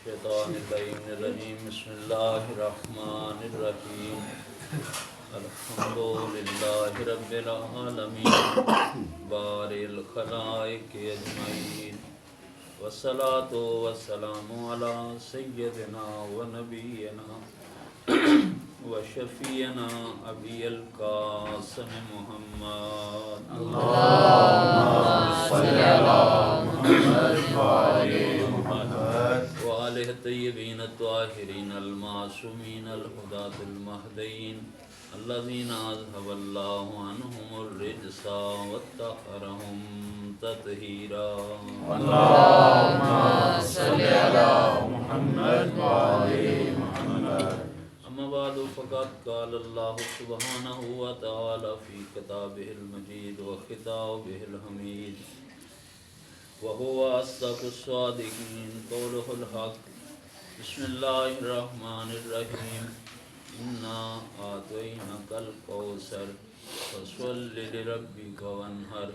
الشیطان اللعین الرجیم بسم اللہ الرحمن الرحیم الحمدللہ رب العالمین بارئ الخلائق اجمعین والصلاة والسلام علی سیدنا و نبینا و شفیعنا ابی القاسم محمد اللہم صلی علی محمد وآل محمد وآلہ الطیبین الطاہرین المعصومین الہداۃ المہدیین الذین اذھب اللہ عنہم الرجس وطہرہم تطہیرا اللہم صلی علی محمد وآل محمد اما بعد فقد قال اللہ سبحانہ وتعالی فی کتابہ المجید وخطابہ الحمید وهو أصدق الصادقين قوله الحق بسم الله الرحمن الرحيم إنا أعطيناك الكوثر فصل لربك وانحر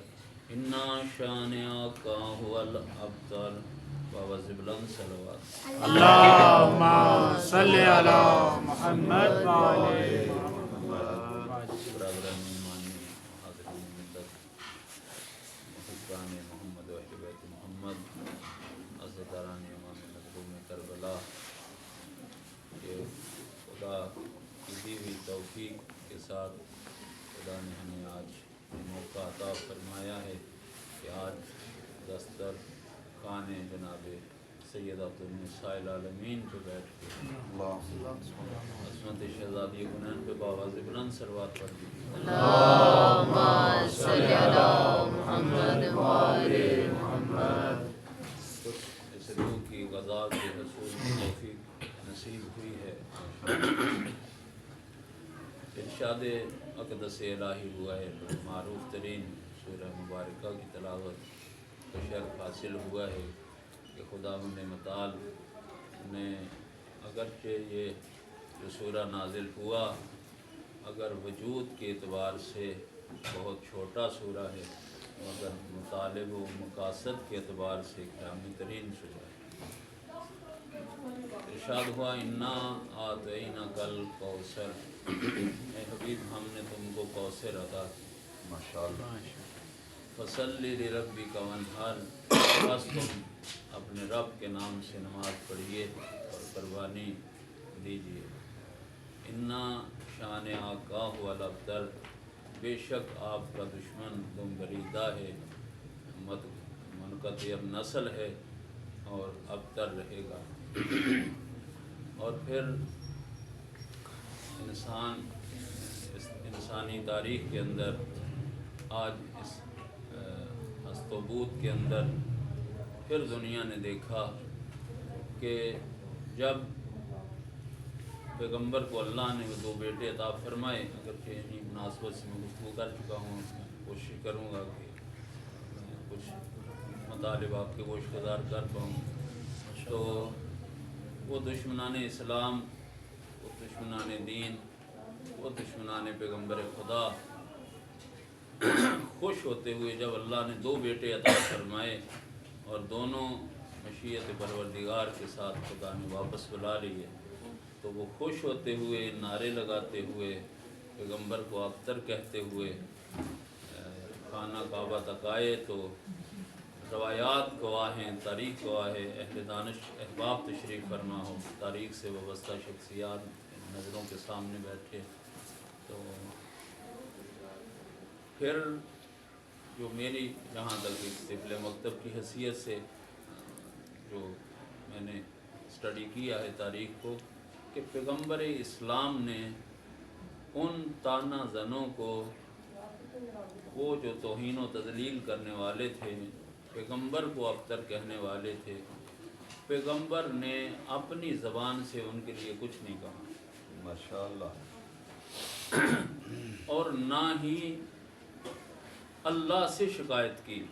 إنا شانئك هو الأبتر ووزبلن صلوات اللہم صلی علی محمد وآل محمد برادران ایمانی حاضرین ملت محبان محمد و اہل بیت محمد عزتاران امام مظلوم کربلا کہ خدا کی دی ہوئی توفیق کے ساتھ خدا نے ہمیں آج یہ موقع عطا فرمایا ہے کہ آج دستر خانے جناب سیدۃ النساء العالمین پہ بیٹھ کے عظمت شہزادی گنین پہ باواز بلند صلوات پڑھ دی اللہم صلی علی محمد وآل محمد کچھ اس روح کی غذا کے حصول کی توفیق نصیب ہوئی ہے ارشاد اقدس الہی ہوا ہے معروف ترین سورہ مبارکہ کی تلاوت کا شرف حاصل ہوا ہے کہ خداوند متعال نے اگرچہ یہ جو سورہ نازل ہوا اگر وجود کے اعتبار سے بہت چھوٹا سورہ ہے مگر مطالب و مقاصد کے اعتبار سے گرامی ترین سورہ ہے ارشاد ہوا انا آتیناک الکوثر اے حبیب ہم نے تم کو کوثر عطا کی ماشاءاللہ فصلی لربک وانحر بس تم اپنے رب کے نام سے نماز پڑھیے اور قربانی دیجیے انا شانئک هو الابتر بے شک آپ کا دشمن دم بریدہ ہے منقطع نسل ہے اور ابتر رہے گا اور پھر انسانی تاریخ کے اندر آج اس ہست و بود کے اندر پھر دنیا نے دیکھا کہ جب پیغمبر کو اللہ نے وہ دو بیٹے عطا فرمائے اگرچہ انہی مناسبت سے میں گفتگو کر چکا ہوں کوشش کروں گا کہ کچھ مطالب آپ کے گوش گزار کر پاؤں تو وہ دشمنان اسلام وہ دشمنان دین وہ دشمنان پیغمبر خدا خوش ہوتے ہوئے جب اللہ نے دو بیٹے عطا فرمائے اور دونوں مشیت پروردگار کے ساتھ خدا نے واپس بلا لیے تو وہ خوش ہوتے ہوئے نعرے لگاتے ہوئے پیغمبر کو ابتر کہتے ہوئے خانہ کعبہ تک آئے تو روایات گواہ ہیں تاریخ گواہ ہے اہل دانش احباب تشریف فرما ہو تاریخ سے وابستہ شخصیات نظروں کے سامنے بیٹھے تو پھر جو میری جہاں تک ایک طفل مکتب کی حیثیت سے جو میں نے اسٹڈی کیا ہے تاریخ کو کہ پیغمبر اسلام نے ان تانا زنوں کو وہ جو توہین و تذلیل کرنے والے تھے پیغمبر کو ابتر کہنے والے تھے پیغمبر نے اپنی زبان سے ان کے لیے کچھ نہیں کہا ماشاءاللہ اور نہ ہی اللہ سے شکایت کی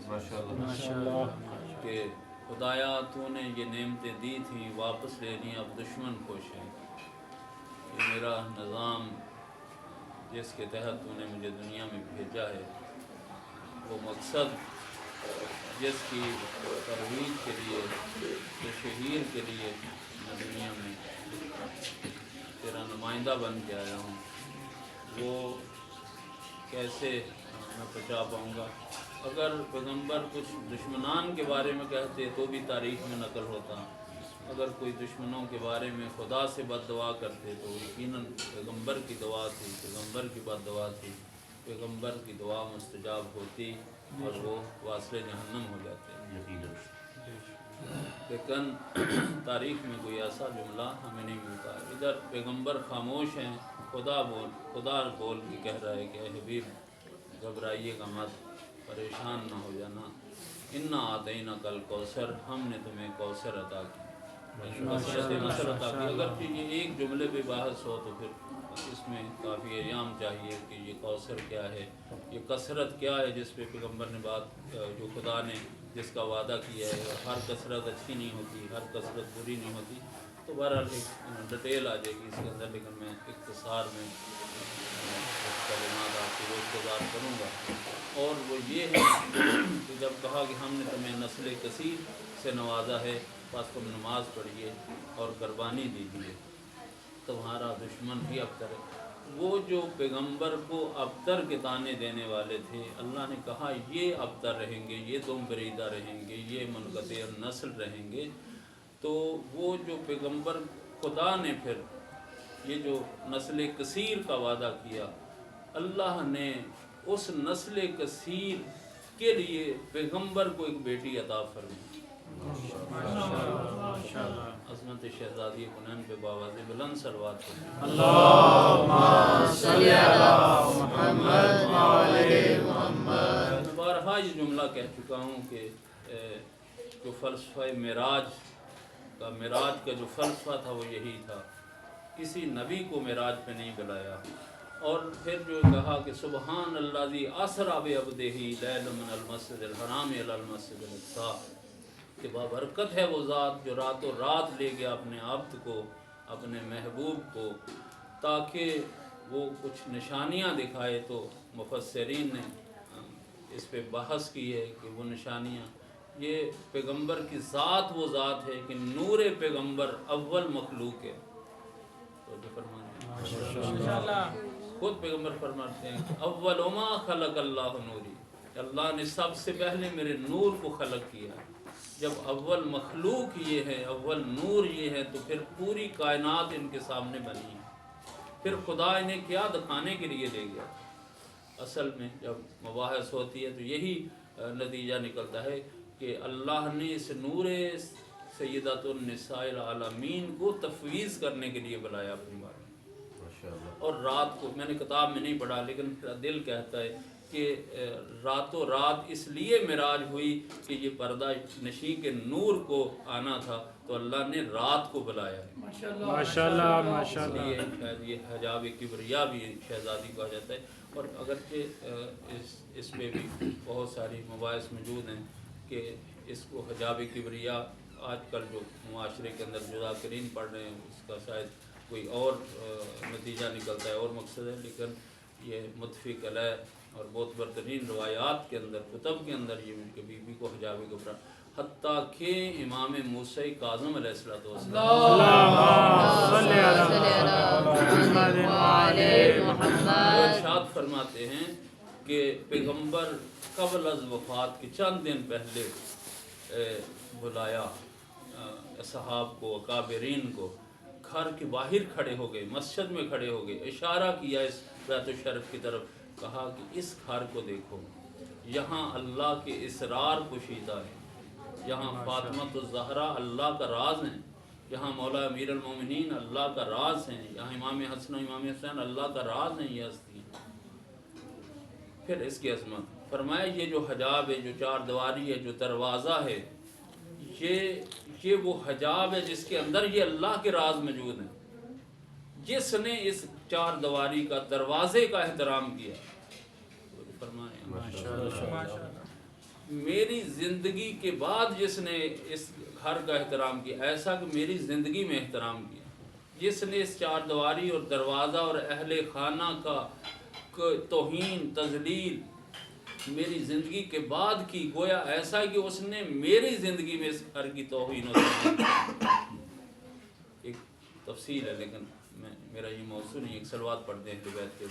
ماشاءاللہ کہ خدایا تو نے یہ نعمتیں دی تھیں واپس لے لیں اب دشمن خوش ہیں یہ میرا نظام جس کے تحت تو نے مجھے دنیا میں بھیجا ہے وہ مقصد جس کی ترویج کے لیے تبلیغ کے لیے میں دنیا میں تیرا نمائندہ بن کے آیا ہوں، وہ کیسے میں پہنچا پاؤں گا؟ اگر پیغمبر کچھ دشمنان کے بارے میں کہتے تو بھی تاریخ میں نقل ہوتا، اگر کوئی دشمنوں کے بارے میں خدا سے بد دعا کرتے تو یقیناً پیغمبر کی دعا تھی، پیغمبر کی بد دعا تھی، پیغمبر کی دعا مستجاب ہوتی اور وہ واصل جہنم ہو جاتے۔ لیکن تاریخ میں کوئی ایسا جملہ ہمیں نہیں ملتا۔ ادھر پیغمبر خاموش ہیں، خدا بول کے کہہ رہا ہے کہ اے حبیب گھبرائیے گا مت، پریشان نہ ہو جانا، انا اعطیناک الکوثر، ہم نے تمہیں کوثر عطا کی، کثرت نصر عطا کی۔ اگرچہ یہ ایک جملے پہ بحث ہو تو پھر اس میں کافی ایام چاہیے کہ یہ کوثر کیا ہے، یہ کثرت کیا ہے جس پہ پیغمبر نے بات، جو خدا نے جس کا وعدہ کیا ہے۔ ہر کثرت اچھی نہیں ہوتی، ہر کثرت بری نہیں ہوتی، تو بہرحال ایک ڈیٹیل آ جائے گی اس کے اندر، لیکن میں اختصار میں کلمات آپ کو گزار کروں گا۔ اور وہ یہ ہے کہ جب کہا کہ ہم نے تمہیں نسل کثیر سے نوازا ہے، بس تم نماز پڑھیے اور قربانی دیجیے، تمہارا دشمن بھی ابتر ہے۔ وہ جو پیغمبر کو ابتر کے طعنے دینے والے تھے، اللہ نے کہا یہ ابتر رہیں گے، یہ تم بریدہ رہیں گے، یہ منقطع النسل رہیں گے، تو وہ جو پیغمبر خدا نے پھر یہ جو نسل کثیر کا وعدہ کیا، اللہ نے اس نسل کثیر کے لیے پیغمبر کو ایک بیٹی عطا فرمائی۔ عظمت شہزادی حنین پہ باواز بلند صلوات کریں۔ اللہم صلی علی محمد وعلی محمد۔ میں بارہا یہ جملہ کہہ چکا ہوں کہ جو فلسفہ معراج کا جو فلسفہ تھا وہ یہی تھا، کسی نبی کو معراج پہ نہیں بلایا۔ اور پھر جو کہا کہ سبحان الذی اسری بعبدہ لیلا من المسجد الحرام الی المسجد الاقصی، کہ بابرکت ہے وہ ذات جو راتوں رات لے گیا اپنے عبد کو، اپنے محبوب کو، تاکہ وہ کچھ نشانیاں دکھائے۔ تو مفسرین نے اس پہ بحث کی ہے کہ وہ نشانیاں، یہ پیغمبر کی ذات وہ ذات ہے کہ نور پیغمبر اول مخلوق ہے۔ تو جو فرمانے خود پیغمبر فرماتے ہیں کہ اول ما خلق اللہ نوری، اللہ نے سب سے پہلے میرے نور کو خلق کیا۔ جب اول مخلوق یہ ہے، اول نور یہ ہے، تو پھر پوری کائنات ان کے سامنے بنی ہے۔ پھر خدا انہیں کیا دکھانے کے لیے لے گیا؟ اصل میں جب مباحث ہوتی ہے تو یہی نتیجہ نکلتا ہے کہ اللہ نے اس نور سیدۃ النساء العالمین کو تفویض کرنے کے لیے بلایا اپنی بات میں۔ اور رات کو میں نے کتاب میں نہیں پڑھا، لیکن میرا دل کہتا ہے کہ راتوں رات اس لیے معراج ہوئی کہ یہ پردہ نشی کے نور کو آنا تھا، تو اللہ نے رات کو بلایا ہے۔ ماشاءاللہ ماشاءاللہ۔ یہ شاید یہ حجاب کبریا بھی شہزادی کہا جاتا ہے۔ اور اگرچہ اس پہ بھی بہت ساری مباحث موجود ہیں کہ اس کو حجاب کبریا آج کل جو معاشرے کے اندر مذاکرین پڑھ رہے ہیں، اس کا شاید کوئی اور نتیجہ نکلتا ہے اور مقصد ہے، لیکن یہ متفق علیہ اور بہت برترین روایات کے اندر، کتب کے اندر یہ ان کے بی بی کو حجاب کبریا، حتیٰ کہ امام موسیٰ کاظم علیہ السلام ارشاد فرماتے ہیں کہ پیغمبر قبل از وفات کے چند دن پہلے بلایا اصحاب کو، اکابرین کو، گھر کے باہر کھڑے ہو گئے، مسجد میں کھڑے ہو گئے، اشارہ کیا اس بیت الشرف کی طرف، کہا کہ اس گھر کو دیکھو، یہاں اللہ کے اسرار پوشیدہ ہیں، یہاں فاطمۃ الزہرا اللہ کا راز ہیں، یہاں مولا امیر المومنین اللہ کا راز ہیں، یہاں امام حسن و امام حسین اللہ کا راز ہیں، یہ ہستی ہیں۔ پھر اس کی عظمت فرمایا، یہ جو حجاب ہے، جو چار دیواری ہے، جو دروازہ ہے، یہ وہ حجاب ہے جس کے اندر یہ اللہ کے راز موجود ہیں۔ جس نے اس چار دیواری کا، دروازے کا احترام کیا، میری زندگی کے بعد جس نے اس گھر کا احترام کیا، ایسا کہ میری زندگی میں احترام کیا، جس نے اس چار دیواری اور دروازہ اور اہل خانہ کا توہین، تذلیل میری زندگی کے بعد کی، گویا ایسا کہ اس نے میری زندگی میں اس ہر کی توہین و تقسیم. ایک تفصیل ہے لیکن میرا یہ موضوع نہیں. ایک صلوات پڑھتے ہیں بیت کے